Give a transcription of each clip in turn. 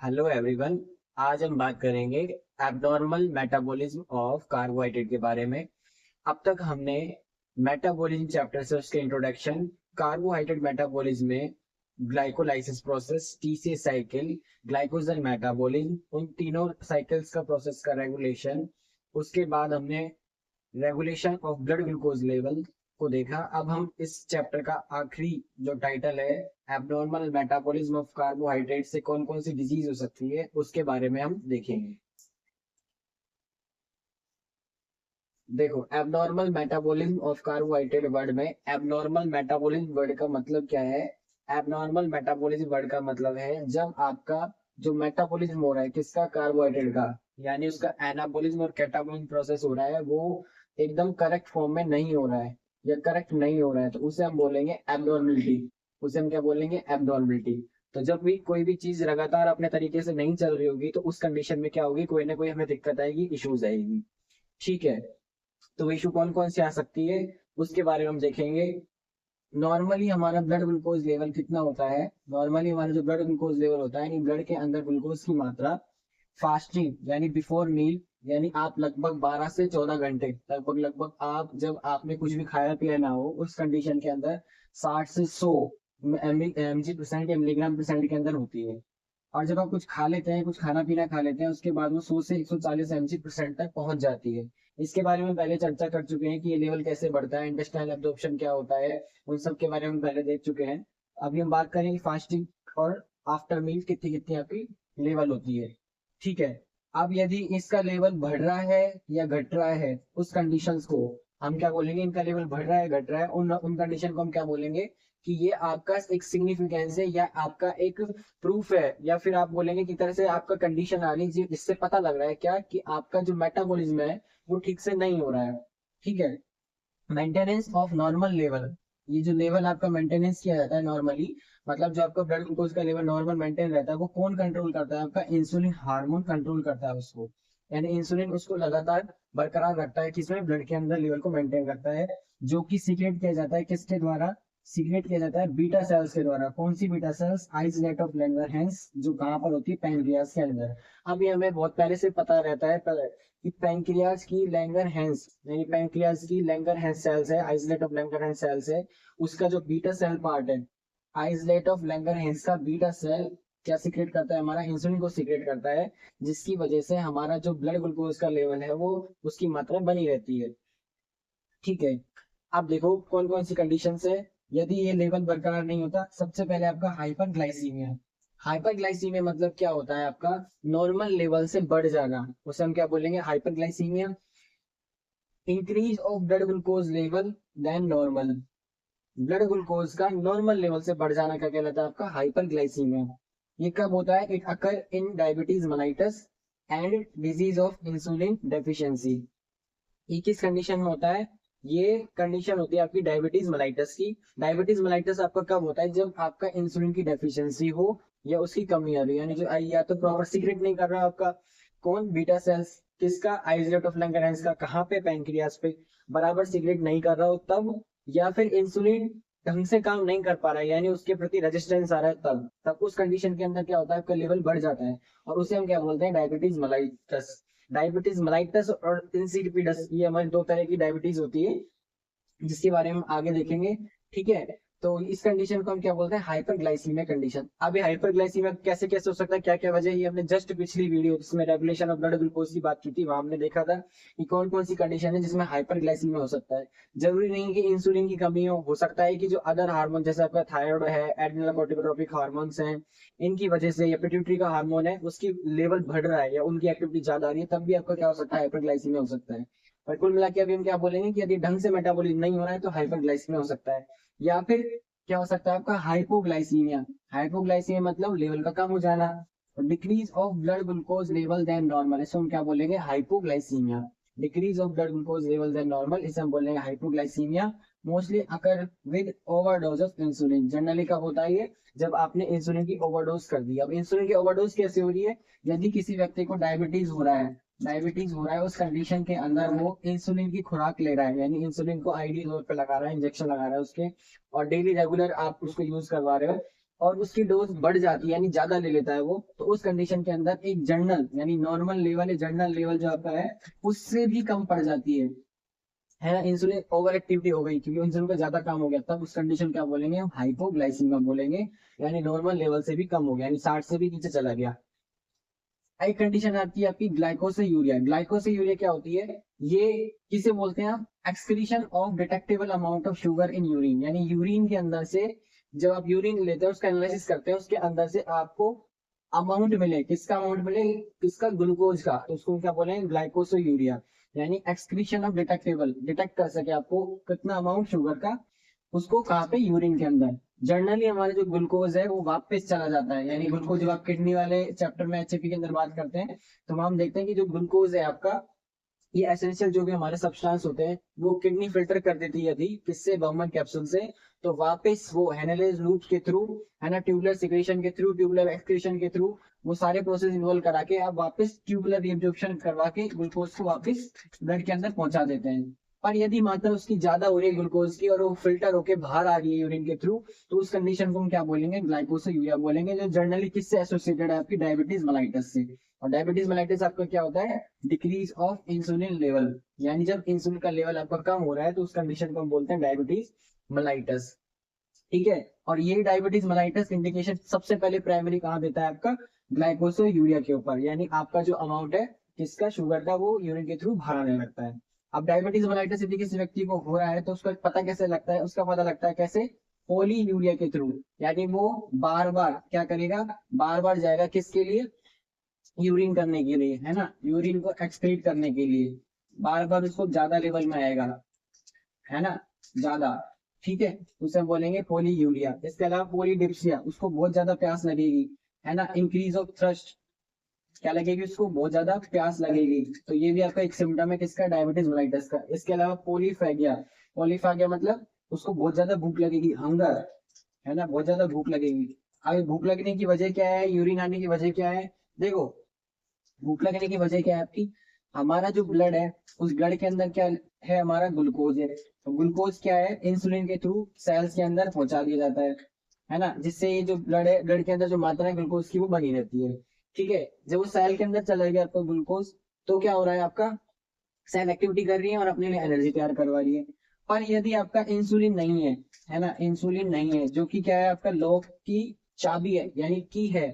Hello everyone. आज हम बात करेंगे एबनॉर्मल मेटाबॉलिज्म ऑफ कार्बोहाइड्रेट के बारे में। अब तक हमने मेटाबॉलिज्म चैप्टर से उसके इंट्रोडक्शन, कार्बोहाइड्रेट मेटाबॉलिज्म में glycolysis process, TCA cycle, glycogen metabolism, उन तीनों साइकिल्स का प्रोसेस का रेगुलेशन, उसके बाद हमने regulation of blood glucose level को देखा। अब हम इस चैप्टर का आखिरी जो टाइटल है, एबनॉर्मल मेटाबॉलिज्म ऑफ कार्बोहाइड्रेट से कौन कौन सी डिजीज हो सकती है, उसके बारे में हम देखेंगे। देखो, abnormal metabolism of carbohydrate word में एबनॉर्मल मेटाबॉलिज्म वर्ड का मतलब क्या है? एबनॉर्मल मेटाबॉलिज्म वर्ड का मतलब है जब आपका जो मेटाबॉलिज्म हो रहा है किसका, कार्बोहाइड्रेट का, यानी उसका एनाबॉलिज्म और कैटाबॉलिज्म प्रोसेस हो रहा है, वो एकदम करेक्ट फॉर्म में नहीं हो रहा है या करेक्ट नहीं हो रहा है, तो उसे हम बोलेंगे एबनॉर्मलिटी। उसे हम क्या बोलेंगे? एबनॉर्मलिटी। तो जब भी कोई भी चीज लगातार अपने तरीके से नहीं चल रही होगी तो उस कंडीशन में क्या होगी, कोई ना कोई हमें दिक्कत आएगी, इश्यूज आएगी। ठीक है, तो इशू कौन कौन सी आ सकती है उसके बारे में हम देखेंगे। नॉर्मली हमारा ब्लड ग्लूकोज लेवल कितना होता है? नॉर्मली हमारा जो ब्लड ग्लूकोज लेवल होता है, यानी ब्लड के अंदर ग्लूकोज की मात्रा फास्टिंग यानी बिफोर मील, यानी आप लगभग 12 से 14 घंटे, लगभग लगभग आप जब आपने कुछ भी खाया पिया ना हो उस कंडीशन के अंदर 60 से 100 mg परसेंट या मिलीग्राम परसेंट के अंदर होती है। और जब आप कुछ खा लेते हैं, कुछ खाना पीना खा लेते हैं, उसके बाद वो 100 से 140 mg परसेंट तक पहुंच जाती है। इसके बारे में पहले चर्चा कर चुके हैं कि ये लेवल कैसे बढ़ता है, इंटेस्टाइनल एब्जॉर्प्शन क्या होता है, उन सब के बारे में पहले देख चुके हैं। अभी हम बात करेंगे फास्टिंग और आफ्टर मील कितनी कितनी आपकी लेवल होती है। ठीक है, अब यदि इसका लेवल बढ़ रहा है या घट रहा है, उस कंडीशंस को हम क्या बोलेंगे? इनका लेवल बढ़ रहा है घट रहा है, उन कंडीशन को हम क्या बोलेंगे कि ये आपका एक सिग्निफिकेंस है या आपका एक प्रूफ है, या फिर आप बोलेंगे कि तरह से आपका कंडीशन आ रही है जिससे पता लग रहा है क्या कि आपका जो मेटाबॉलिज्म है वो ठीक से नहीं हो रहा है। ठीक है, मेंटेनेंस ऑफ नॉर्मल लेवल, ये जो लेवल आपका मेंटेनेंस किया जाता है नॉर्मली, मतलब जो आपका ब्लड ग्लूकोज का लेवल नॉर्मल मेंटेन रहता है, वो कौन कंट्रोल करता है? आपका इंसुलिन हार्मोन कंट्रोल करता है उसको। यानी इंसुलिन उसको लगातार बरकरार रखता है, किसमें? ब्लड के अंदर लेवल को मेंटेन करता है, जो कि सीक्रेट किया जाता है किसके द्वारा? सीक्रेट किया जाता है बीटा सेल्स के द्वारा। कौन सी beta cells? Isolate of Langerhans, जो कहाँ पर होती है? पैनक्रियास के अंदर। अब ये हमें बहुत पहले से पता रहता है कि पैंक्रियाज की लैंगरहैंस, यानी पैंक्रियाज की लैंगरहैंस सेल्स है, आइसोलेट ऑफ लैंगरहैंस सेल्स है, उसका जो बीटा सेल पार्ट है, आइसोलेट ऑफ लैंगरहैंस का बीटा सेल क्या सीक्रेट करता है? हमारा इंसुलिन को सीक्रेट करता है, जिसकी वजह से हमारा जो ब्लड ग्लूकोज का लेवल है वो उसकी मात्रा बनी रहती है। ठीक है, अब देखो कौन कौन सी कंडीशन है यदि ये लेवल बरकरार नहीं होता। सबसे पहले आपका हाइपरग्लाइसीमिया। हाइपरग्लाइसीमिया मतलब क्या होता है? आपका नॉर्मल लेवल से बढ़ जाना, उसे हम क्या बोलेंगे? Hyperglycaemia. Increase of blood glucose level than normal, blood glucose का नॉर्मल लेवल से बढ़ जाना क्या कहलाता है? आपका हाइपरग्लाइसीमिया। ये कब होता है? It occur in diabetes mellitus and disease of insulin deficiency. ये किस कंडीशन में होता है? ये कंडीशन होती है आपकी डायबिटीज मेलाइटस की। डायबिटीज मेलाइटस आपका कब होता है? जब आपका इंसुलिन की डेफिशिएंसी हो या उसकी कमी आ रही है, यानी जो या तो प्रॉपर सीक्रेट नहीं कर रहा आपका कौन? बीटा सेल्स, किसका? आइसोलेट ऑफ लैंगरहैंस का। कहाँ पे? पैंक्रियास पे। बराबर सीक्रेट नहीं कर रहा हो तब, या फिर इंसुलिन ढंग से काम नहीं कर पा रहा है, यानी उसके प्रति रेजिस्टेंस आ रहा है, तब उस कंडीशन के अंदर क्या होता है? आपका लेवल बढ़ जाता है, और उसे हम क्या बोलते हैं? Diabetes mellitus. डायबिटीज मेलाइटस और इंसिपिडस, ये हमारी दो तरह की डायबिटीज होती है जिसके बारे में हम आगे देखेंगे। ठीक है, तो इस कंडीशन को हम क्या बोलते हैं? Hyperglycaemia condition. अब ये हाइपरग्लाइसीमिया कैसे कैसे हो सकता है, क्या क्या वजह है, ये हमने जस्ट पिछली वीडियो जिसमें रेगुलेशन ऑफ ब्लड ग्लूकोज की बात की थी, वहां हमने देखा था कि कौन कौन सी कंडीशन है जिसमें हाइपरग्लाइसीमिया हो सकता है। जरूरी नहीं कि इंसुलिन की कमी हो सकता है कि जो अदर हार्मोन जैसे आपका थायराइड है, एड्रिनल कोर्टिकोट्रोपिक हार्मोन्स हैं, इनकी वजह से, या पिट्यूटरी का हार्मोन है उसकी लेवल बढ़ रहा है या उनकी एक्टिविटी ज्यादा आ रही है, तब भी आपका क्या हो सकता है? हाइपरग्लाइसीमिया हो सकता है। पर कुल मिला के अभी हम क्या बोलेंगे कि यदि ढंग से मेटाबॉलिज्म नहीं हो रहा है तो हाइपरग्लाइसीमिया हो सकता है। या फिर क्या हो सकता है आपका? हाइपोग्लाइसीमिया। हाइपोग्लाइसीमिया मतलब लेवल का कम हो जाना। Decrease of blood glucose level than normal, इसे हम क्या बोलेंगे? Hypoglycaemia. Decrease of blood glucose level than normal, इसे हम बोलेंगे hypoglycaemia. Mostly occur with overdose of insulin. Generally कब होता है ये? जब आपने इंसुलिन की ओवरडोज कर दी। अब इंसुलिन की ओवरडोज कैसे हो रही है? यदि किसी व्यक्ति को डायबिटीज हो रहा है, डायबिटीज हो रहा है, उस कंडीशन के अंदर वो इंसुलिन की खुराक ले रहा है, यानी इंसुलिन को आईडी तौर पे लगा रहा है, इंजेक्शन लगा रहा है उसके, और डेली रेगुलर आप उसको यूज करवा रहे हो, और उसकी डोज बढ़ जाती है यानी ज्यादा ले लेता है वो, तो उस कंडीशन के अंदर एक जनरल यानी नॉर्मल लेवल, जनरल लेवल जो आपका है उससे भी कम पड़ जाती है ना, इंसुलिन ओवर एक्टिविटी हो गई क्योंकि इंसुलिन का ज्यादा काम हो गया, तब उस कंडीशन क्या बोलेंगे हम, हाइपोग्लाइसीमिया बोलेंगे, यानी नॉर्मल लेवल से भी कम हो गया, यानी 60 से भी नीचे चला गया। एक कंडीशन आती है आपकी ग्लाइकोसियूरिया। ग्लाइकोसियूरिया क्या होती है, ये किसे बोलते हैं आप, excretion of detectable amount of sugar in urine, यानी यूरिन के अंदर से जब आप यूरिन लेते हैं उसका एनालिसिस करते हैं, उसके अंदर से आपको अमाउंट मिले, किसका अमाउंट मिले, किसका, ग्लूकोज का, तो उसको क्या बोलेंगे, ग्लाइकोसियूरिया, यानी एक्सक्रीशन ऑफ डिटेक्टेबल, डिटेक्ट कर सके आपको कितना अमाउंट शुगर का, उसको कहाँ पे, यूरिन के अंदर। जनरली हमारे जो ग्लूकोज है वो वापस चला जाता है, यानी ग्लूकोज जब आप किडनी वाले चैप्टर में एचएपी के अंदर बात करते हैं तो हम देखते हैं कि जो ग्लूकोज है आपका, ये एसेंशियल जो भी हमारे सब्सटेंस होते हैं वो किडनी फिल्टर कर देती है यदि, किससे, बर्मन कैप्सूल से, तो वापस वो हेनेलेज लूप के थ्रू, है ना, ट्यूबुलर सिक्रेशन के थ्रू, ट्यूबुलर एक्सक्रीशन के थ्रू, वो सारे प्रोसेस इन्वॉल्व करा के आप वापस ट्यूबुलर रीअब्जॉर्प्शन करवा के ग्लूकोज को वापस ब्लड के अंदर पहुंचा देते हैं। पर यदि मात्रा उसकी ज्यादा हो रही है ग्लूकोज की और वो फिल्टर होके बाहर आ रही है यूरिन के थ्रू, तो उस कंडीशन को हम क्या बोलेंगे, ग्लाइकोसियूरिया बोलेंगे, जो जनरली किससे एसोसिएटेड है, आपकी डायबिटीज मेलाइटस से। और डायबिटीज मेलाइटिस आपका क्या होता है, डिक्रीज ऑफ इंसुलिन लेवल, यानी जब इंसुलिन का लेवल आपका कम हो रहा है तो उस कंडीशन को हम बोलते हैं डायबिटीज मेलाइटस। ठीक है, और ये डायबिटीज मेलाइटस इंडिकेशन सबसे पहले प्राइमरी कहाँ देता है आपका, ग्लाइकोसियूरिया के ऊपर, यानी आपका जो अमाउंट है किसका, शुगर का, वो यूरिन के थ्रू बाहर आने लगता है। अब डायबिटीज मेलाइटस यदि किसी व्यक्ति को हो रहा है तो उसका पता कैसे लगता है, उसका पता लगता है कैसे, पोली यूरिया के थ्रू, यानी वो बार बार क्या करेगा, बार बार जाएगा किसके लिए, यूरिन करने के लिए, है ना, यूरिन को एक्सक्रीट करने के लिए, बार बार उसको ज्यादा लेवल में आएगा, है ना, ज्यादा। ठीक है, उसे हम बोलेंगे पोली यूरिया। इसके अलावा पोलीडिप्सिया, उसको बहुत ज्यादा प्यास लगेगी, है ना, इंक्रीज ऑफ थ्रस्ट, क्या लगेगी उसको, बहुत ज्यादा प्यास लगेगी, तो ये भी आपका एक सिम्टम है किसका, डायबिटीज मेलाइटस का। इसके अलावा पोलीफेगिया, पोलीफेगिया मतलब उसको बहुत ज्यादा भूख लगेगी, हंगर, है ना, बहुत ज्यादा भूख लगेगी। अब भूख लगने की वजह क्या है, यूरिन आने की वजह क्या है, देखो भूख लगने की वजह क्या है आपकी, हमारा जो ब्लड है उस ब्लड के अंदर क्या है, हमारा ग्लूकोज है, तो ग्लूकोज क्या है, इंसुलिन के थ्रू सेल्स के अंदर पहुंचा दिया जाता है ना, जिससे ये जो ब्लड है, ब्लड के अंदर जो मात्रा है ग्लूकोज की वो बनी रहती है। ठीक है, जब वो सेल के अंदर चला गया आपका ग्लूकोज, तो क्या हो रहा है, आपका सेल एक्टिविटी कर रही है और अपने लिए एनर्जी तैयार करवा रही है। पर यदि आपका इंसुलिन नहीं है ना, इंसुलिन नहीं है, जो कि क्या है, आपका लॉक की चाबी है, यानी की है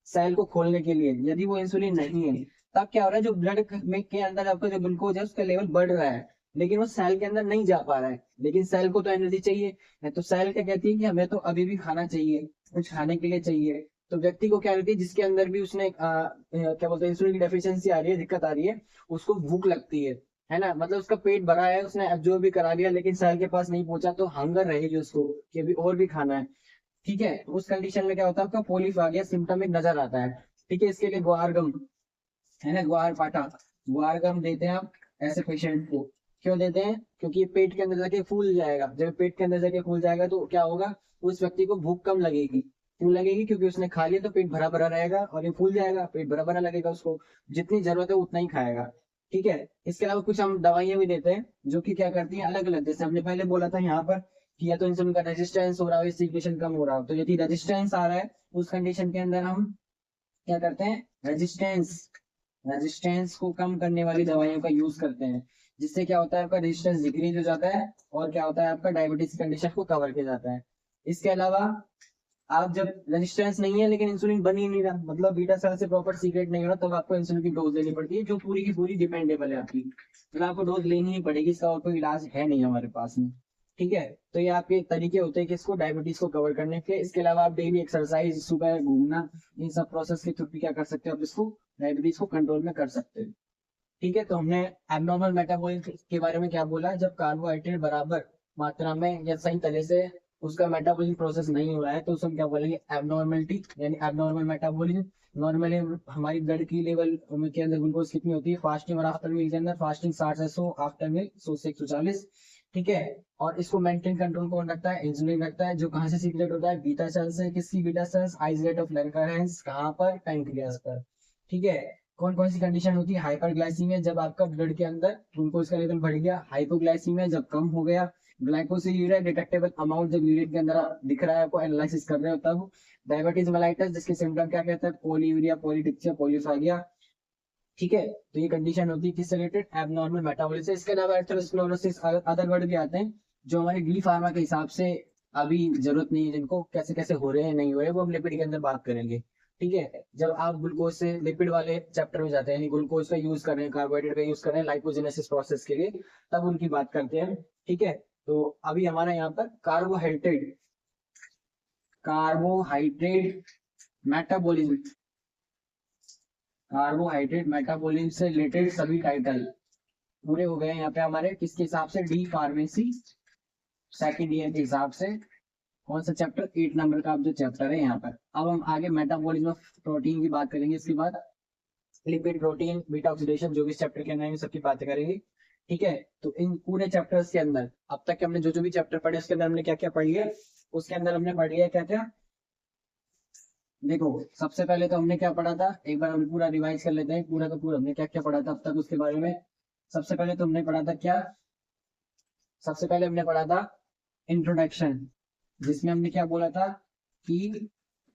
सेल को खोलने के लिए, यदि वो इंसुलिन नहीं है, तब क्या हो रहा है, जो ब्लड में के अंदर आपका जो ग्लूकोज है उसका लेवल बढ़ रहा है, लेकिन वो सेल के अंदर नहीं जा पा रहा है, लेकिन सेल को तो एनर्जी चाहिए है, तो सेल क्या कहती है कि हमें तो अभी भी खाना चाहिए, कुछ खाने के लिए चाहिए। तो व्यक्ति को क्या रहती है, जिसके अंदर भी उसने क्या बोलते हैं, इंसुलिन की डेफिशिएंसी आ रही है, दिक्कत आ रही है, उसको भूख लगती है ना, मतलब उसका पेट भरा है, उसने एब्जॉर्ब भी करा लिया, लेकिन सेल के पास नहीं पहुंचा, तो हंगर रहेगी उसको कि अभी और भी खाना है। ठीक है, उस कंडीशन में क्या होता है, आपका पोलीफागिया सिम्टम एक नजर आता है। ठीक है, इसके लिए ग्वारगम, है ना, ग्वारपाठा, ग्वारगम देते हैं आप ऐसे पेशेंट को। क्यों देते हैं, क्योंकि ये पेट के अंदर जाके फूल जाएगा, जब पेट के अंदर जाके फूल जाएगा तो क्या होगा, उस व्यक्ति को भूख कम लगेगी, क्यों लगेगी, क्योंकि उसने खा लिया तो पेट भरा भरा रहेगा और ये फूल जाएगा, पेट भरा भरा लगेगा उसको, जितनी जरूरत है उतना ही खाएगा। ठीक है, इसके अलावा कुछ हम दवाइयां भी देते हैं जो कि क्या करती हैं, अलग अलग, जैसे हमने पहले बोला था यहाँ पर कि या तो इंसुलिन का रेजिस्टेंस हो रहा हो, सिक्रेशन कम हो रहा हो, तो यदि रेजिस्टेंस आ रहा है उस कंडीशन के अंदर हम क्या करते हैं, रेजिस्टेंस, रेजिस्टेंस को कम करने वाली दवाइयों का यूज करते हैं, जिससे क्या होता है, आपका रेजिस्टेंस डिक्रीज हो जाता है और क्या होता है, आपका डायबिटीज कंडीशन को कवर किया जाता है। इसके अलावा आप जब रेजिस्टेंस नहीं है लेकिन इंसुलिन बन ही नहीं रहा, मतलब बीटा सेल से प्रॉपर सीक्रेट नहीं हो रहा, तब आपको इंसुलिन की डोज लेनी पड़ती है, जो पूरी की पूरी डिपेंडेबल है आपकी, मतलब आपको डोज लेनी ही पड़ेगी, इसका और कोई इलाज है नहीं हमारे पास में। ठीक है, तो ये आपके तरीके होते हैं कि इसको डायबिटीज को कवर करने के। इसके अलावा आप डेली एक्सरसाइज, सुबह घूमना, इन सब प्रोसेस के थ्रू भी क्या कर सकते हो, आप इसको डायबिटीज को कंट्रोल में कर सकते हो। ठीक है, तो हमने एबनॉर्मल मेटाबॉलिज्म के बारे में क्या बोला, जब कार्बोहाइड्रेट बराबर मात्रा में या सही तरह से उसका मेटाबॉलिज्म प्रोसेस नहीं हो रहा है तो उसे हम क्या बोलेंगे, एबनॉर्मलिटी, यानी एबनॉर्मल मेटाबॉलिज्म। नॉर्मली हमारी ब्लड की लेवल के अंदर ग्लूकोज कितनी होती है, फास्टिंग और आफ्टर मील के अंदर, फास्टिंग 60 से 100, आफ्टर मील 100 से 140। ठीक है, और इसको मेंटेन कंट्रोल कौन रखता है, इंसुलिन रखता है, जो कहाँ से सीक्रेट होता है, बीटा सेल से। किसकी beta cells, isolate of Langerhans, कहाँ पर, पैंक्रियास पर। ठीक है, कौन कौन सी कंडीशन होती है, हाइपरग्लाइसीमिया, जब आपका ब्लड के अंदर ग्लूकोज का लेवल बढ़ गया, हाइपोग्लाइसीमिया जब कम हो गया, ग्लाइकोसियूरिया डिटेक्टेबल अमाउंट जब यूरिन के अंदर दिख रहा है, आपको एनालिसिस कर रहे हो तब, डायबिटीज मेलाइटस जिसके सिम्टम क्या कहते हैं, पोलीयूरिया, पॉलीडिप्सिया, पॉलीफागिया। ठीक है, तो ये कंडीशन होती है किससे रिलेटेड, एबनॉर्मल मेटाबॉलिज्म से। इसके अलावा एथेरोस्क्लेरोसिस, अदर वर्ड भी आते हैं जो हमारे डी फार्मा के हिसाब से अभी जरूरत नहीं है, जिनको कैसे कैसे हो रहे हैं नहीं हो रहे, वो हम लिपिड के अंदर बात करेंगे। ठीक है, जब आप ग्लूकोज से लिपिड वाले चैप्टर में जाते हैं, यानी ग्लूकोज का यूज कर रहे हैं, कार्बोहाइड्रेट का यूज कर रहे हैं लाइपोजेनेसिस प्रोसेस के लिए, तब उनकी बात करते हैं। ठीक है, तो अभी हमारा यहाँ पर कार्बोहाइड्रेट मेटाबॉलिज्म, कार्बोहाइड्रेट मेटाबॉलिज्म से रिलेटेड सभी टाइटल पूरे हो गए यहाँ पे हमारे, किसके हिसाब से, डी फार्मेसी सेकेंड ईयर के हिसाब से। कौन सा चैप्टर, 8 नंबर का जो चैप्टर है यहाँ पर। अब हम आगे मेटाबॉलिज्म ऑफ प्रोटीन की बात करेंगे, इसके बाद लिपिड, प्रोटीन, बीटा ऑक्सीडेशन, जो भी इस चैप्टर के अंदर है सबकी बातें करेंगे। ठीक है, तो इन पूरे चैप्टर्स के अंदर अब तक हमने जो भी चैप्टर पढ़े उसके अंदर हमने क्या क्या पढ़ लिया, उसके अंदर हमने पढ़ लिया क्या क्या। देखो, सबसे पहले तो हमने क्या पढ़ा था, एक बार हम पूरा रिवाइज कर लेते हैं, पूरा का पूरा हमने क्या क्या पढ़ा था अब तक उसके बारे में। सबसे पहले तो हमने पढ़ा था क्या, सबसे पहले हमने पढ़ा था इंट्रोडक्शन, जिसमें हमने क्या बोला था कि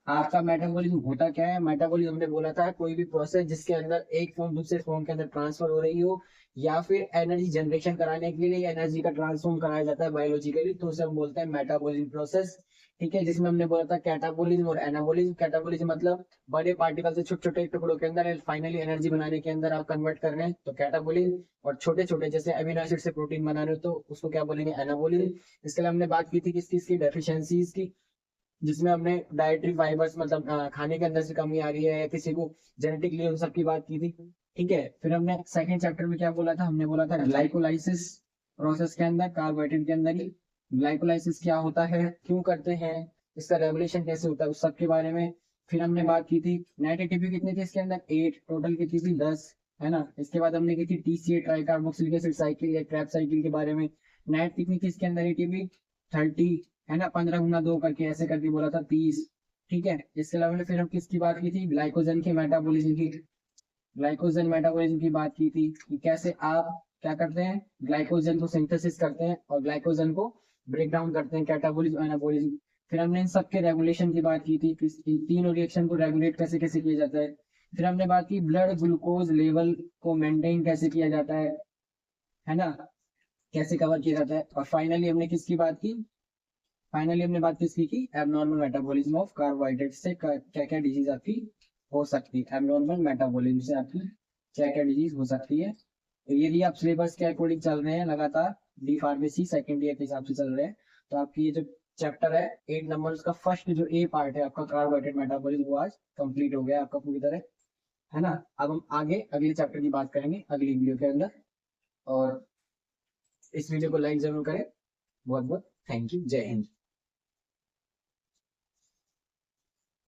आपका मेटाबॉलिज्म होता क्या है। मेटाबॉलिज्म हमने बोला था कोई भी प्रोसेस जिसके अंदर एक फॉर्म दूसरे फॉर्म के अंदर ट्रांसफर हो रही हो, या फिर एनर्जी जनरेशन कराने के लिए एनर्जी का ट्रांसफॉर्म कराया जाता है बायोलॉजिकली, तो उसे हम बोलते हैं मेटाबॉलिज्म प्रोसेस। ठीक है, जिसमें हमने बोला था कैटाबॉलिज्म और एनाबॉलिज्म। कैटाबॉलिज्म मतलब बड़े पार्टिकल से छोटे छोटे टुकड़ों के अंदर फाइनली एनर्जी बनाने के अंदर आप कन्वर्ट कर रहे हैं, तो कैटाबॉलिज्म। और छोटे छोटे जैसे अमीनो एसिड से प्रोटीन बना रहे हो तो उसको क्या बोलेंगे, एनाबॉलिज्म। इसके लिए हमने बात की थी किस किस की, डेफिशिएंसीज की, जिसमें हमने डाइटरी फाइबर्स मतलब खाने के अंदर से कमी आ रही है या किसी को जेनेटिकली, उन सब की बात की थी। ठीक है, फिर हमने सेकंड चैप्टर में क्या बोला था, हमने बोला था ग्लाइकोलाइसिस प्रोसेस के अंदर, कार्बोहाइड्रेट के अंदर ही ग्लाइकोलाइसिस क्या होता है, क्यों करते हैं, इसका रेगुलेशन कैसे होता है, उस सब के बारे में। फिर हमने बात की थी नेट एटीपी कितनी थी इसके अंदर, 8, टोटल कितनी थी 10, है ना। इसके बाद हमने की थी TCA, try carboxylic acid cycle या ट्रैप साइकिल के बारे में। नेट कितनी थी इसके अंदर एटीपी, 30, है ना, 15 गुना 2 करके ऐसे करके बोला था 30। ठीक है, इसके अलावा हमने फिर हम किसकी बात की थी, ग्लाइकोजन के मेटाबॉलिज्म की, ग्लाइकोजन मेटाबॉलिज्म की बात की थी कि कैसे आप क्या करते हैं, ग्लाइकोजन को सिंथेसिस करते हैं और ग्लाइकोजन को ब्रेक डाउन करते हैं, कैटाबॉलिज्म, एनाबॉलिज्म। फिर हमने इन सबके रेगुलेशन की बात की थी कि इन तीनों रिएक्शन को रेगुलेट कैसे कैसे किया जाता है। फिर हमने बात की ब्लड ग्लूकोज लेवल को मेंटेन कैसे किया जाता है ना, कैसे कवर किया जाता है। और फाइनली हमने किसकी बात की, फाइनली हमने बात किसकी की, एबनॉर्मल मेटाबॉलिज्म ऑफ कार्बोहाइड्रेट से क्या क्या डिजीज आपकी हो सकती है, एबनॉर्मल मेटाबॉलिज्म से आपकी क्या क्या डिजीज हो सकती है। तो यदि आप सिलेबस के अकॉर्डिंग चल रहे हैं लगातार, डी फार्मेसी सेकेंड ईयर के हिसाब से चल रहे हैं, तो आपकी ये जो चैप्टर है 8 नंबर का फर्स्ट जो ए पार्ट है आपका कार्बोहाइड्रेट मेटाबॉलिज्म, वो आज कंप्लीट हो गया आपका पूरी तरह, है ना। अब हम आगे अगले चैप्टर की बात करेंगे अगली वीडियो के अंदर, और इस वीडियो को लाइक जरूर करें। बहुत बहुत थैंक यू, जय हिंद।